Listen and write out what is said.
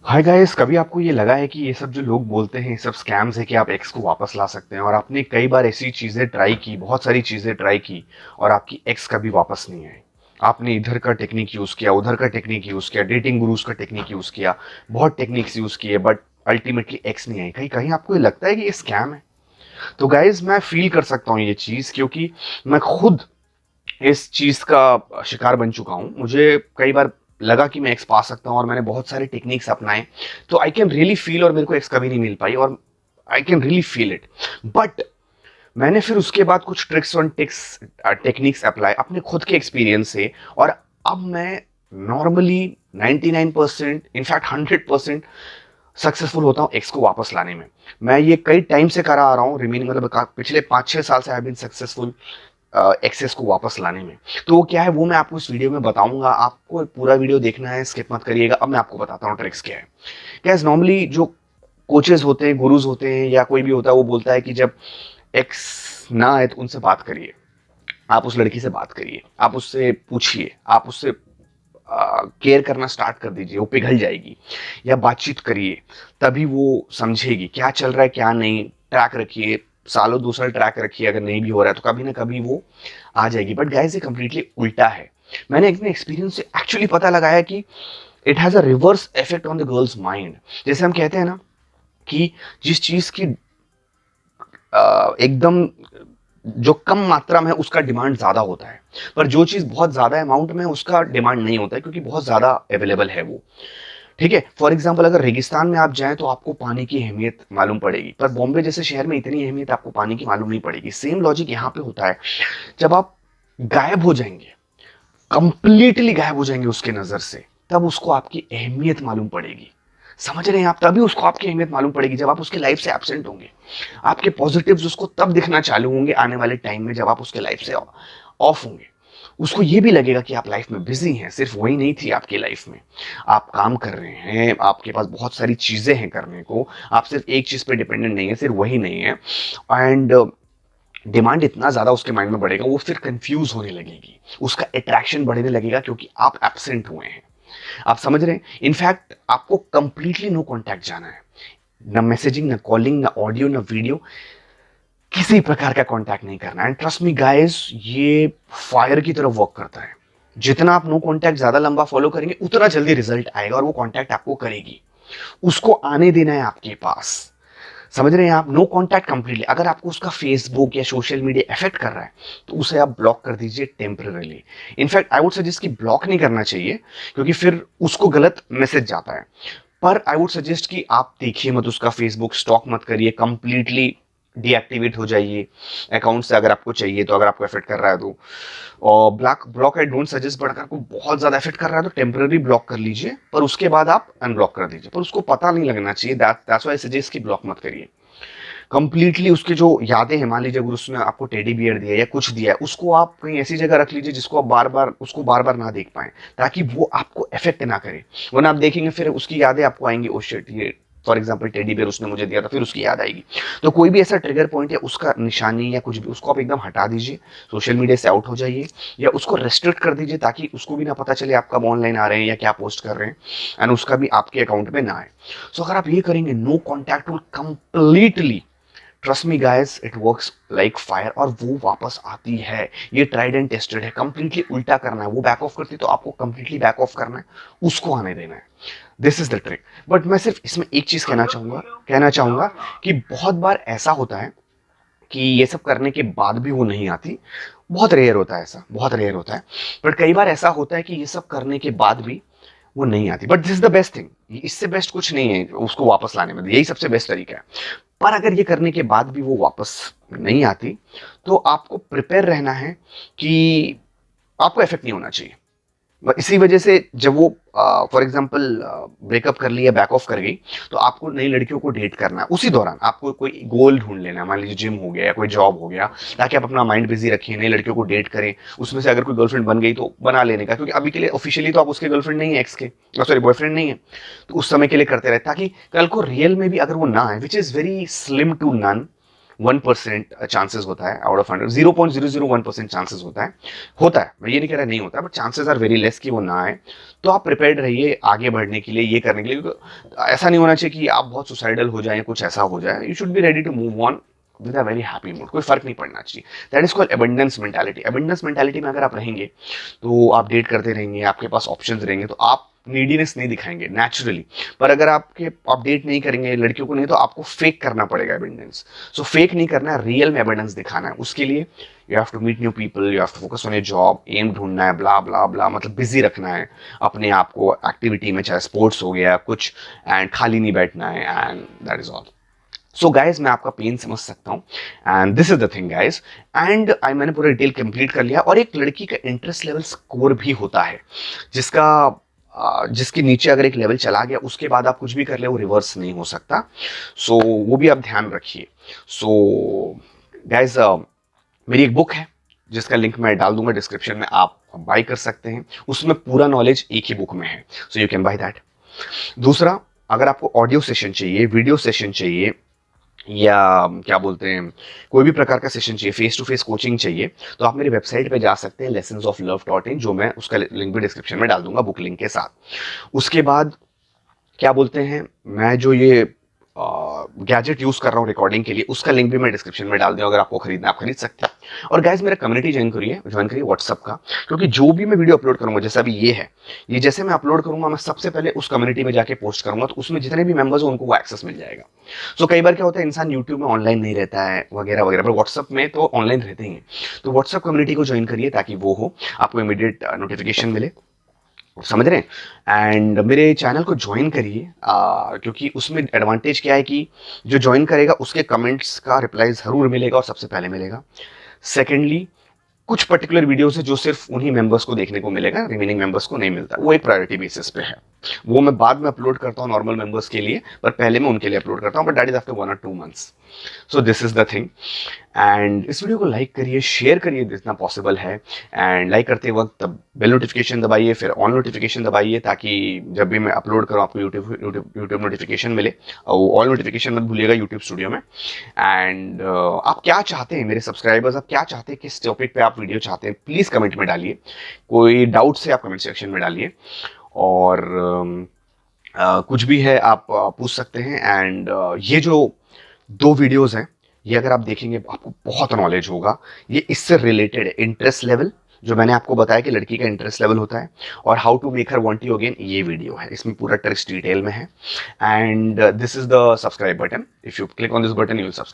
Hi guys, कभी आपको ये लगा है कि ये सब जो लोग बोलते हैं ये सब स्कैम्स है कि आप एक्स को वापस ला सकते हैं? और आपने कई बार ऐसी चीजें ट्राई की, बहुत सारी चीजें ट्राई की और आपकी एक्स कभी वापस नहीं आई। आपने इधर का टेक्निक यूज किया, उधर का टेक्निक यूज किया, डेटिंग गुरुज का टेक्निक यूज किया, बहुत टेक्निक्स यूज किए, बट अल्टीमेटली एक्स नहीं आई। कहीं कहीं आपको ये लगता है कि ये स्कैम है? तो गाइज, मैं फील कर सकता हूँ ये चीज, क्योंकि मैं खुद इस चीज का शिकार बन चुका हूं। मुझे कई बार लगा कि मैं एक्स पा सकता हूं और मैंने बहुत सारे टेक्निक्स अपनाए, तो आई कैन रियली फील, और मेरे को एक्स कभी नहीं मिल पाई, और I can really feel it. But मैंने फिर उसके बाद कुछ ट्रिक्स और टिक्स टेक्निक्स अप्लाई अपने खुद के एक्सपीरियंस से, और अब मैं नॉर्मली 99%, इनफैक्ट 100% सक्सेसफुल होता हूँ एक्स को वापस लाने में। मैं ये कई टाइम से करा आ रहा हूँ, रिमेनिंग मतलब पिछले 5-6 साल से आई बीन सक्सेसफुल एक्सेस को वापस लाने में। तो वो क्या है, वो मैं आपको इस वीडियो में बताऊंगा। आपको पूरा वीडियो देखना है, स्किप मत करिएगा। अब मैं आपको बताता हूँ ट्रिक्स क्या है। गैस, नॉर्मली जो कोचेस होते हैं, गुरुज होते हैं, या कोई भी होता है, वो बोलता है कि जब एक्स ना आए तो उनसे बात करिए। आप उस लड़की से बात करिए, आप उससे पूछिए, आप उससे केयर करना स्टार्ट कर दीजिए, वो पिघल जाएगी। या बातचीत करिए, तभी वो समझेगी क्या चल रहा है क्या नहीं। ट्रैक रखिए, सालों दूसरा ट्रैक रखिए, अगर नहीं भी हो रहा है तो कभी ना कभी वो आ जाएगी। बट गाइस, ये कंप्लीटली उल्टा है। मैंने अपने एक्सपीरियंस से एक्चुअली पता लगाया कि it has a reverse effect on the girls mind. जैसे हम कहते हैं ना कि जिस चीज की एकदम जो कम मात्रा में है उसका डिमांड ज्यादा होता है, पर जो चीज बहुत ज्यादा अमाउंट में है उसका डिमांड नहीं होता है, क्योंकि बहुत ज्यादा अवेलेबल है वो। ठीक है, फॉर एग्जाम्पल अगर रेगिस्तान में आप जाएं तो आपको पानी की अहमियत मालूम पड़ेगी, पर बॉम्बे जैसे शहर में इतनी अहमियत आपको पानी की मालूम नहीं पड़ेगी। सेम लॉजिक यहाँ पे होता है। जब आप गायब हो जाएंगे, कंप्लीटली गायब हो जाएंगे उसके नजर से, तब उसको आपकी अहमियत मालूम पड़ेगी। समझ रहे हैं आप? तभी उसको आपकी अहमियत मालूम पड़ेगी जब आप उसके लाइफ से एब्सेंट होंगे। आपके पॉजिटिव्स उसको तब दिखना चालू होंगे आने वाले टाइम में, जब आप उसके लाइफ से ऑफ होंगे। उसको ये भी लगेगा कि आप लाइफ में बिजी हैं, सिर्फ वही नहीं थी आपकी लाइफ में। आप काम कर रहे हैं, आपके पास बहुत सारी चीजें हैं करने को, आप सिर्फ एक चीज पे डिपेंडेंट नहीं है, सिर्फ वही नहीं है। एंड डिमांड इतना ज्यादा उसके माइंड में बढ़ेगा, वो फिर कंफ्यूज होने लगेगी, उसका अट्रैक्शन बढ़ने लगेगा, क्योंकि आप एब्सेंट हुए हैं। आप समझ रहे हैं? इनफैक्ट आपको कंप्लीटली नो कांटेक्ट जाना है। ना मैसेजिंग, ना कॉलिंग, ना ऑडियो, ना वीडियो, किसी प्रकार का कांटेक्ट नहीं करना है। ट्रस्ट मी गाइस, ये फायर की तरफ वर्क करता है। जितना आप नो कांटेक्ट ज्यादा लंबा फॉलो करेंगे, उतना जल्दी रिजल्ट आएगा, और वो कांटेक्ट आपको करेगी। उसको आने देना है आपके पास। समझ रहे हैं आप? No contact completely. अगर आपको उसका फेसबुक या सोशल मीडिया इफेक्ट कर रहा है, तो उसे आप ब्लॉक कर दीजिए temporarily. In fact I would suggest कि ब्लॉक नहीं करना चाहिए, क्योंकि फिर उसको गलत मैसेज जाता है। पर आई वुड सजेस्ट कि आप देखिए मत उसका फेसबुक, स्टॉक मत करिए, कंप्लीटली डीएक्टिवेट हो जाइए अकाउंट से, अगर आपको चाहिए तो, अगर आपको इफेक्ट कर रहा है तो। और block block I don't suggest, but अगर आपको बहुत ज्यादा इफेक्ट कर रहा है तो टेम्पररी ब्लॉक कर लीजिए, पर उसके बाद आप अनब्लॉक कर दीजिए। पर उसको पता नहीं लगना चाहिए, दैट्स व्हाई आई सजेस्ट कि ब्लॉक मत करिए कंप्लीटली। उसकी जो यादें हैं, मान लीजिए अगर उसने आपको टेडी बियर दिया या कुछ दिया है, उसको आप कहीं ऐसी जगह रख लीजिए जिसको आप बार बार ना देख पाए, ताकि वो आपको अफेक्ट ना करे। वरना आप देखेंगे फिर उसकी यादें आपको आएंगी, ओ शिट, ये फॉर एग्जाम्पल टेडी बियर उसने मुझे दिया था, फिर उसकी याद आएगी। तो कोई भी ऐसा ट्रिगर पॉइंट या उसका निशानी या कुछ भी, उसको आप एकदम हटा दीजिए, सोशल मीडिया से आउट हो जाइए, या उसको रेस्ट्रिक्ट कर दीजिए, ताकि उसको भी ना पता चले आप कब ऑनलाइन आ रहे हैं या क्या पोस्ट कर रहे हैं, एंड उसका भी आपके अकाउंट में ना आए। सो अगर आप ये करेंगे, no contact will completely, trust me guys, it works like fire, और वो वापस आती है। ये ट्राइड एंड टेस्टेड है। कंप्लीटली उल्टा करना है, वो बैक ऑफ करती तो आपको कंप्लीटली बैक ऑफ करना है, उसको आने देना है। This is the trick. But मैं सिर्फ इसमें एक चीज कहना चाहूंगा कि बहुत बार ऐसा होता है कि ये सब करने के बाद भी वो नहीं आती। बहुत रेयर होता है ऐसा, बहुत रेयर होता है। बट कई बार ऐसा होता है कि ये सब करने के बाद भी वो नहीं आती, but this is the best thing. इससे बेस्ट कुछ नहीं है उसको वापस लाने में, यही सबसे बेस्ट तरीका है। पर अगर ये करने के बाद भी वो वापस नहीं आती, तो आपको प्रिपेयर रहना है कि आपको इफेक्ट नहीं होना चाहिए। इसी वजह से जब वो फॉर एग्जाम्पल ब्रेकअप कर लिया, बैक ऑफ कर गई, तो आपको नई लड़कियों को डेट करना है। उसी दौरान आपको कोई गोल ढूंढ लेना है, मान लीजिए जिम हो गया या कोई जॉब हो गया, ताकि आप अपना माइंड बिजी रखें, नई लड़कियों को डेट करें। उसमें से अगर कोई गर्लफ्रेंड बन गई तो बना लेने का, क्योंकि अभी के लिए ऑफिशियली तो आप उसके गर्लफ्रेंड नहीं है, एक्स के, सॉरी बॉयफ्रेंड नहीं है, तो उस समय के लिए करते रहे, ताकि कल को रियल में भी अगर वो ना है, which is very slim to none, 1% chances होता है आउट ऑफ 100, 0.001% चांसेस होता है, मैं ये नहीं कह रहा नहीं होता, but chances are very less कि वो ना आए। तो आप प्रिपेयर्ड रहिए आगे बढ़ने के लिए, ये करने के लिए, क्योंकि ऐसा नहीं होना चाहिए कि आप बहुत सुसाइडल हो जाए, कुछ ऐसा हो जाए। You should be ready to move on with a very happy mood, कोई फर्क नहीं पड़ना चाहिए। That is called abundance mentality. Abundance mentality में अगर आप रहेंगे तो आप डेट करते रहेंगे, आपके पास ऑप्शंस रहेंगे, तो आप नीडीनेस नहीं दिखाएंगे नेचुरली। पर अगर आपके आप डेट नहीं करेंगे लड़कियों को, नहीं, तो आपको फेक करना पड़ेगा एबंडेंस। सो फेक नहीं करना है, रियल में एबंडेंस दिखाना है। उसके लिए you have to meet new people, you have to focus on your job, एम ढूंढना है, ब्ला ब्ला ब्ला, मतलब बिजी रखना है अपने आप को एक्टिविटी में, चाहे स्पोर्ट्स हो गया कुछ, एंड खाली नहीं बैठना है, and that is all. So guys मैं आपका पेन समझ सकता हूँ, and this is the thing guys. And I मैंने पूरा डिटेल कंप्लीट कर लिया। और एक लड़की का इंटरेस्ट लेवल स्कोर भी होता है, जिसका जिसके नीचे अगर एक लेवल चला गया उसके बाद आप कुछ भी कर ले वो रिवर्स नहीं हो सकता। सो वो भी आप ध्यान रखिए। सो गाइज मेरी एक बुक है जिसका लिंक मैं डाल दूंगा डिस्क्रिप्शन में, आप बाय कर सकते हैं। उसमें पूरा नॉलेज एक ही बुक में है, so you can by that. दूसरा, अगर आपको ऑडियो सेशन चाहिए, वीडियो सेशन चाहिए, या क्या बोलते हैं कोई भी प्रकार का सेशन चाहिए, फेस टू फेस कोचिंग चाहिए, तो आप मेरी वेबसाइट पे जा सकते हैं lessonsoflove.in, जो मैं उसका लिंक भी डिस्क्रिप्शन में डाल दूंगा बुक लिंक के साथ। उसके बाद क्या बोलते हैं, मैं जो ये गैजेट यूज कर रहा हूँ रिकॉर्डिंग के लिए, उसका लिंक भी मैं डिस्क्रिप्शन में डाल दूँ, अगर आपको खरीदना आप खरीद सकते हैं। और गाइज मेरा कम्युनिटी ज्वाइन करिए व्हाट्सअप का, क्योंकि जो भी मैं वीडियो अपलोड करूंगा, जैसे अभी ये है, ये जैसे मैं अपलोड करूंगा मैं सबसे पहले उस कम्युनिटी में जाके पोस्ट करूंगा, तो उसमें जितने भी मेंबर्स हो उनको वो एक्सेस मिल जाएगा। सो कई बार क्या होता है, इंसान यूट्यूब में ऑनलाइन नहीं रहता है वगैरह वगैरह, पर व्हाट्सअप में तो ऑनलाइन रहते ही हैं। तो व्हाट्सअप कम्युनिटी को ज्वाइन करिए ताकि वो हो, आपको इमीडिएट नोटिफिकेशन मिले, समझ रहे हैं। एंड मेरे चैनल को ज्वाइन करिए, क्योंकि उसमें एडवांटेज क्या है कि जो ज्वाइन करेगा उसके कमेंट्स का रिप्लाई जरूर मिलेगा और सबसे पहले मिलेगा। सेकेंडली, कुछ पर्टिकुलर वीडियोस है जो सिर्फ उन्हीं मेंबर्स को देखने को मिलेगा, रिमेनिंग मेंबर्स को नहीं मिलता, वो एक प्रायोरिटी बेसिस पे है। वो मैं बाद में अपलोड करता हूँ नॉर्मल मेंबर्स के लिए, पर पहले मैं उनके लिए अपलोड करता हूँ, बट दैट इज आफ्टर 1 और 2 months. So this is the thing. And इस वीडियो को लाइक करिए, शेयर करिए जितना पॉसिबल है, एंड लाइक करते वक्त बेल नोटिफिकेशन दबाइए, फिर ऑन नोटिफिकेशन दबाइए, ताकि जब भी मैं अपलोड करूँ आपको यूट्यूब नोटिफिकेशन मिले। और ऑल नोटिफिकेशन मत भूलिएगा यूट्यूब स्टूडियो में। एंड आप क्या चाहते हैं मेरे सब्सक्राइबर्स, आप क्या चाहते हैं, किस टॉपिक पे आप वीडियो चाहते हैं, प्लीज़ कमेंट में डालिए। कोई डाउट से आप कमेंट सेक्शन में डालिए, और कुछ भी है आप पूछ सकते हैं। एंड ये जो 2 वीडियोस हैं, ये अगर आप देखेंगे आपको बहुत नॉलेज होगा। ये इससे रिलेटेड इंटरेस्ट लेवल, जो मैंने आपको बताया कि लड़की का इंटरेस्ट लेवल होता है, और how to make her want you again, ये वीडियो है, इसमें पूरा टेक्स्ट डिटेल में है। And this is the subscribe button, if you click on this button you will subscribe.